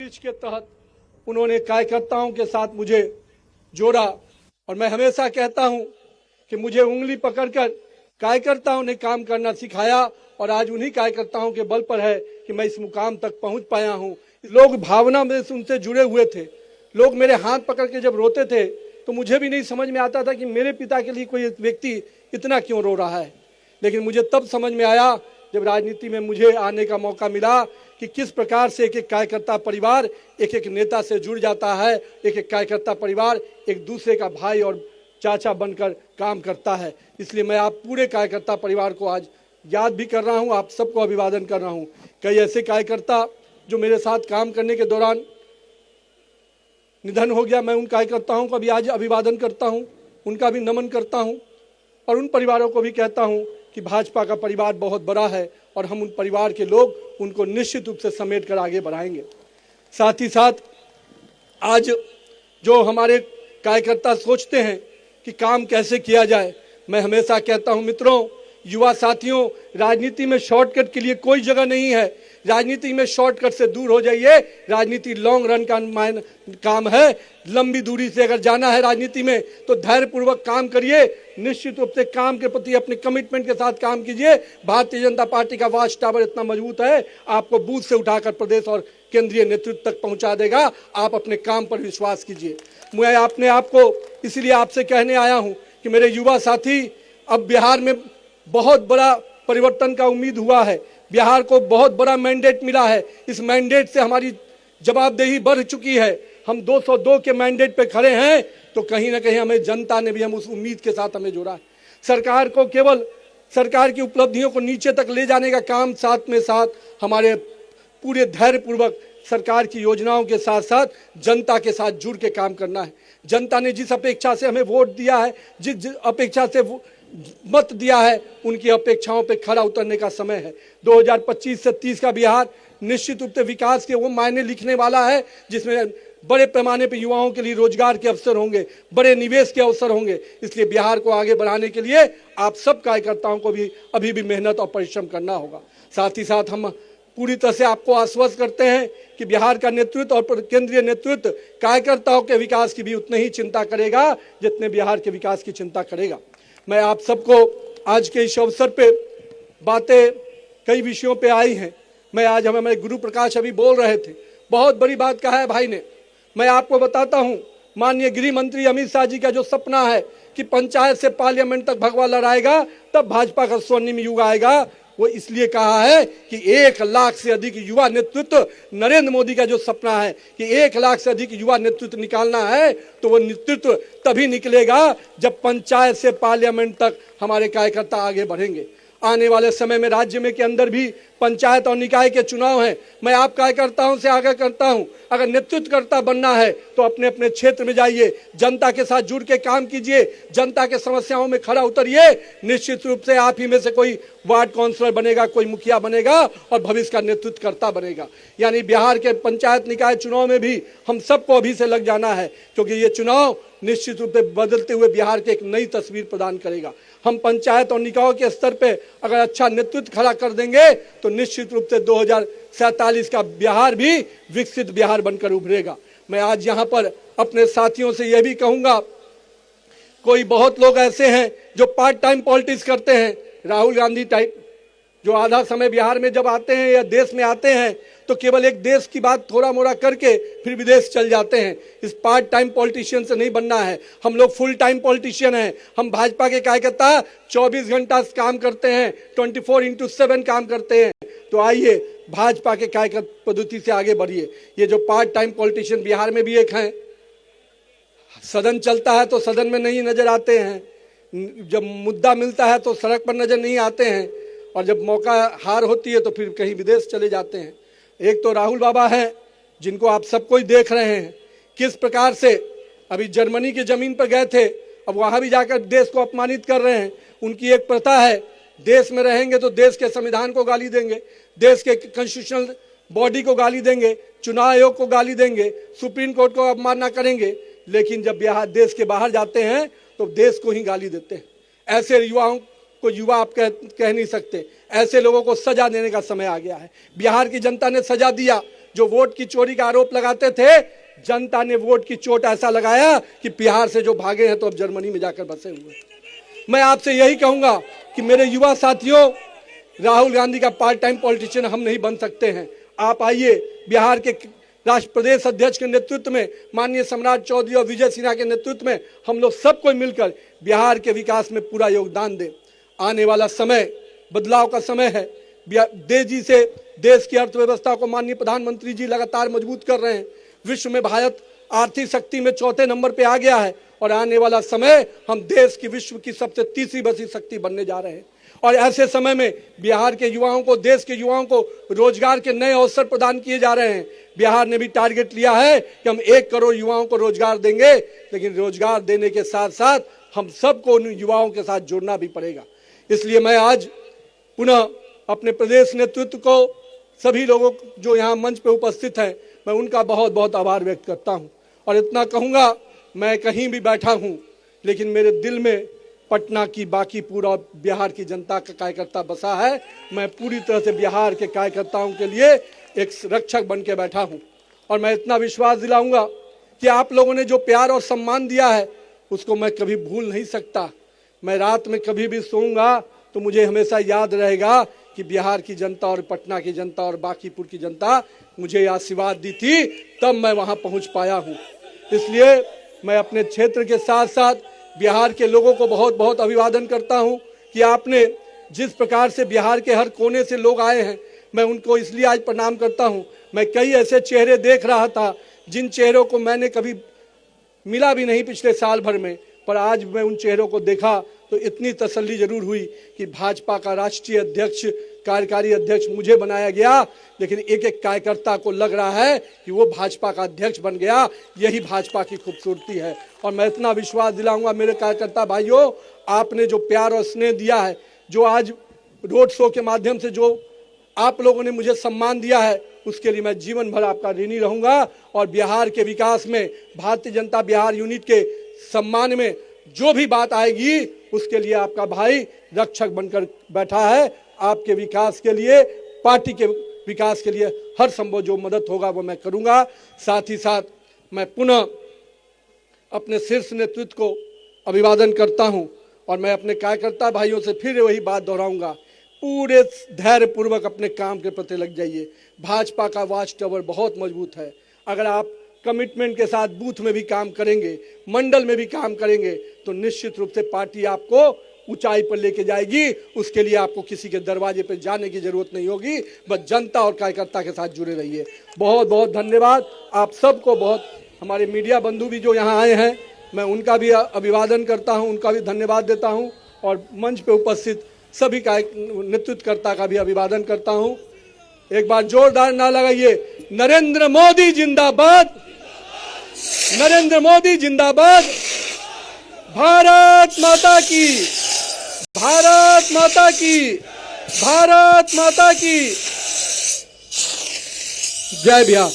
Outreach के तहत उन्होंने कार्यकर्ताओं के साथ मुझे जोड़ा और मैं हमेशा कहता हूं कि मुझे उंगली पकड़कर कार्यकर्ताओं ने काम करना सिखाया और आज उन्हीं कार्यकर्ताओं के बल पर है कि मैं इस मुकाम तक पहुंच पाया हूं। लोग भावना में उनसे जुड़े हुए थे। लोग मेरे हाथ पकड़ के जब रोते थे तो मुझे भी नहीं समझ में आता था कि मेरे पिता के लिए कोई व्यक्ति इतना क्यों रो रहा है। लेकिन मुझे तब समझ में आया जब राजनीति में मुझे आने का मौका मिला कि किस प्रकार से एक एक कार्यकर्ता परिवार एक एक नेता से जुड़ जाता है। एक एक कार्यकर्ता परिवार एक दूसरे का भाई और चाचा बनकर काम करता है। इसलिए मैं आप पूरे कार्यकर्ता परिवार को आज याद भी कर रहा हूं, आप सबको अभिवादन कर रहा हूं। कई ऐसे कार्यकर्ता जो मेरे साथ काम करने के दौरान निधन हो गया, मैं उन कार्यकर्ताओं का भी आज अभिवादन करता हूं, उनका भी नमन करता हूं और उन परिवारों को भी कहता हूं कि भाजपा का परिवार बहुत बड़ा है और हम उन परिवार के लोग उनको निश्चित रूप से समेट कर आगे बढ़ाएंगे। साथ ही साथ आज जो हमारे कार्यकर्ता सोचते हैं कि काम कैसे किया जाए, मैं हमेशा कहता हूं मित्रों, युवा साथियों, राजनीति में शॉर्टकट के लिए कोई जगह नहीं है। राजनीति में शॉर्टकट से दूर हो जाइए। राजनीति लॉन्ग रन का काम है। लंबी दूरी से अगर जाना है राजनीति में तो धैर्यपूर्वक काम करिए। निश्चित रूप से काम के प्रति अपने कमिटमेंट के साथ काम कीजिए। भारतीय जनता पार्टी का वॉच टावर इतना मजबूत है, आपको बूथ से उठाकर प्रदेश और केंद्रीय नेतृत्व तक पहुंचा देगा। आप अपने काम पर विश्वास कीजिए। मैं अपने आप को इसलिए आपसे कहने आया हूं कि मेरे युवा साथी, अब बिहार में बहुत बड़ा परिवर्तन का उम्मीद हुआ है। बिहार को बहुत बड़ा मैंडेट मिला है। इस मैंडेट से हमारी जवाबदेही बढ़ चुकी है। हम 202 के मैंडेट पे खड़े हैं तो कहीं ना कहीं हमें जनता ने भी हम उस उम्मीद के साथ हमें जोड़ा है। सरकार को केवल सरकार की उपलब्धियों को नीचे तक ले जाने का काम, साथ में साथ हमारे पूरे धैर्यपूर्वक सरकार की योजनाओं के साथ साथ जनता के साथ जुड़ के काम करना है। जनता ने जिस अपेक्षा से हमें वोट दिया है, जिस अपेक्षा से मत दिया है, उनकी अपेक्षाओं पे खरा उतरने का समय है। 2025 से 30 का बिहार निश्चित रूप से विकास के वो मायने लिखने वाला है जिसमें बड़े पैमाने पर युवाओं के लिए रोजगार के अवसर होंगे, बड़े निवेश के अवसर होंगे। इसलिए बिहार को आगे बढ़ाने के लिए आप सब कार्यकर्ताओं को भी अभी भी मेहनत और परिश्रम करना होगा। साथ ही साथ हम पूरी तरह से आपको आश्वस्त करते हैं कि बिहार का नेतृत्व और केंद्रीय नेतृत्व कार्यकर्ताओं के विकास की भी उतनी ही चिंता करेगा जितने बिहार के विकास की चिंता करेगा। मैं आप सबको आज के इस अवसर पे बातें कई विषयों पे आई हैं। मैं आज हमें गुरु प्रकाश अभी बोल रहे थे, बहुत बड़ी बात कहा है भाई ने। मैं आपको बताता हूं, माननीय गृह मंत्री अमित शाह जी का जो सपना है कि पंचायत से पार्लियामेंट तक भगवा लड़ाएगा तब भाजपा का स्वर्णिम युग आएगा, वो इसलिए कहा है कि 1 लाख से अधिक युवा नेतृत्व, नरेंद्र मोदी का जो सपना है कि 1 लाख से अधिक युवा नेतृत्व निकालना है, तो वो नेतृत्व तभी निकलेगा जब पंचायत से पार्लियामेंट तक हमारे कार्यकर्ता आगे बढ़ेंगे। आने वाले समय में राज्य में के अंदर भी पंचायत और निकाय के चुनाव हैं। मैं आप कार्यकर्ताओं से आग्रह करता हूं, अगर नेतृत्वकर्ता बनना है तो अपने अपने क्षेत्र में जाइए, जनता के साथ जुड़ के काम कीजिए, जनता के समस्याओं में खड़ा उतरिए। निश्चित रूप से आप ही में से कोई वार्ड काउंसलर बनेगा, कोई मुखिया बनेगा और भविष्य का नेतृत्वकर्ता बनेगा। यानी बिहार के पंचायत निकाय चुनाव में भी हम सबको अभी से लग जाना है, क्योंकि ये चुनाव निश्चित रूप से बदलते हुए बिहार के एक नई तस्वीर प्रदान करेगा। हम पंचायत और निकायों के स्तर पे अगर अच्छा नेतृत्व खड़ा कर देंगे तो निश्चित रूप से 2047 का बिहार भी विकसित बिहार बनकर उभरेगा। मैं आज यहाँ पर अपने साथियों से यह भी कहूंगा, कोई बहुत लोग ऐसे हैं जो पार्ट टाइम पॉलिटिक्स करते हैं, राहुल गांधी टाइप, जो आधा समय बिहार में जब आते हैं या देश में आते हैं तो केवल एक देश की बात थोड़ा मोड़ा करके फिर विदेश चल जाते हैं। इस पार्ट टाइम पॉलिटिशियन से नहीं बनना है। हम लोग फुल टाइम पॉलिटिशियन हैं। हम भाजपा के कार्यकर्ता 24 घंटा काम करते हैं, 24/7 काम करते हैं। तो आइए भाजपा के कार्यकर्ता पद्धति से आगे बढ़िए। ये जो पार्ट टाइम पॉलिटिशियन बिहार में भी एक हैं, सदन चलता है तो सदन में नहीं नजर आते हैं, जब मुद्दा मिलता है तो सड़क पर नजर नहीं आते हैं, और जब मौका हार होती है तो फिर कहीं विदेश चले जाते हैं। एक तो राहुल बाबा हैं जिनको आप सबको ही देख रहे हैं किस प्रकार से अभी जर्मनी की जमीन पर गए थे, अब वहां भी जाकर देश को अपमानित कर रहे हैं। उनकी एक प्रथा है, देश में रहेंगे तो देश के संविधान को गाली देंगे, देश के कॉन्स्टिट्यूशनल बॉडी को गाली देंगे, चुनाव आयोग को गाली देंगे, सुप्रीम कोर्ट को अवमानना करेंगे, लेकिन जब बिहार देश के बाहर जाते हैं तो देश को ही गाली देते हैं। ऐसे युवाओं को युवा आप कह नहीं सकते। ऐसे लोगों को सजा देने का समय आ गया है। बिहार की जनता ने सजा दिया, जो वोट की चोरी का आरोप लगाते थे, जनता ने वोट की चोट ऐसा लगाया कि बिहार से जो भागे हैं तो अब जर्मनी में जाकर बसे हुए। मैं आपसे यही कहूंगा कि मेरे युवा साथियों, राहुल गांधी का पार्ट टाइम पॉलिटिशियन हम नहीं बन सकते हैं। आप आइए, बिहार के राष्ट्र प्रदेश अध्यक्ष के नेतृत्व में, माननीय सम्राट चौधरी और विजय सिन्हा के नेतृत्व में हम लोग सबको मिलकर बिहार के विकास में पूरा योगदान दें। आने वाला समय बदलाव का समय है। तेजी से देश की अर्थव्यवस्था को माननीय प्रधानमंत्री जी लगातार मजबूत कर रहे हैं। विश्व में भारत आर्थिक शक्ति में चौथे नंबर पे आ गया है और आने वाला समय हम देश की विश्व की सबसे तीसरी बड़ी शक्ति बनने जा रहे हैं। और ऐसे समय में बिहार के युवाओं को, देश के युवाओं को रोजगार के नए अवसर प्रदान किए जा रहे हैं। बिहार ने भी टारगेट लिया है कि हम 1 करोड़ युवाओं को रोजगार देंगे, लेकिन रोजगार देने के साथ साथ हम सबको उन युवाओं के साथ जुड़ना भी पड़ेगा। इसलिए मैं आज पुनः अपने प्रदेश नेतृत्व को, सभी लोगों जो यहाँ मंच पे उपस्थित हैं, मैं उनका बहुत बहुत आभार व्यक्त करता हूँ। और इतना कहूँगा, मैं कहीं भी बैठा हूँ लेकिन मेरे दिल में पटना की बाकी पूरा बिहार की जनता का कार्यकर्ता बसा है। मैं पूरी तरह से बिहार के कार्यकर्ताओं के लिए एक रक्षक बन के बैठा हूँ और मैं इतना विश्वास दिलाऊंगा कि आप लोगों ने जो प्यार और सम्मान दिया है उसको मैं कभी भूल नहीं सकता। मैं रात में कभी भी सोऊंगा तो मुझे हमेशा याद रहेगा कि बिहार की जनता और पटना की जनता और बांकीपुर की जनता मुझे आशीर्वाद दी थी, तब मैं वहां पहुंच पाया हूं। इसलिए मैं अपने क्षेत्र के साथ साथ बिहार के लोगों को बहुत बहुत अभिवादन करता हूं कि आपने जिस प्रकार से बिहार के हर कोने से लोग आए हैं, मैं उनको इसलिए आज प्रणाम करता हूं। मैं कई ऐसे चेहरे देख रहा था जिन चेहरों को मैंने कभी मिला भी नहीं पिछले साल भर में, पर आज मैं उन चेहरों को देखा तो इतनी तसल्ली जरूर हुई कि भाजपा का राष्ट्रीय अध्यक्ष, कार्यकारी अध्यक्ष मुझे बनाया गया, लेकिन एक एक कार्यकर्ता को लग रहा है कि वो भाजपा का अध्यक्ष बन गया। यही भाजपा की खूबसूरती है। और मैं इतना विश्वास दिलाऊंगा मेरे कार्यकर्ता भाइयों, आपने जो प्यार और स्नेह दिया है, जो आज रोड शो के माध्यम से जो आप लोगों ने मुझे सम्मान दिया है, उसके लिए मैं जीवन भर आपका ऋणी रहूंगा। और बिहार के विकास में, भारतीय जनता बिहार यूनिट के सम्मान में जो भी बात आएगी, उसके लिए आपका भाई रक्षक बनकर बैठा है। आपके विकास के लिए, पार्टी के विकास के लिए हर संभव जो मदद होगा वो मैं करूंगा। साथ ही साथ मैं पुनः अपने शीर्ष नेतृत्व को अभिवादन करता हूं और मैं अपने कार्यकर्ता भाइयों से फिर वही बात दोहराऊंगा, पूरे धैर्य पूर्वक अपने काम के प्रति लग जाइए। भाजपा का वॉच टावर बहुत मजबूत है। अगर आप कमिटमेंट के साथ बूथ में भी काम करेंगे, मंडल में भी काम करेंगे, तो निश्चित रूप से पार्टी आपको ऊंचाई पर लेके जाएगी। उसके लिए आपको किसी के दरवाजे पर जाने की जरूरत नहीं होगी, बस जनता और कार्यकर्ता के साथ जुड़े रहिए। बहुत बहुत धन्यवाद आप सबको। बहुत हमारे मीडिया बंधु भी जो यहाँ आए हैं, मैं उनका भी अभिवादन करता हूँ, उनका भी धन्यवाद देता हूँ और मंच पे उपस्थित सभी नेतृत्वकर्ता का भी अभिवादन करता हूँ। एक बार जोरदार ना लगाइए, नरेंद्र मोदी जिंदाबाद, नरेंद्र मोदी जिंदाबाद, भारत माता की, भारत माता की, भारत माता की जय। बिहार।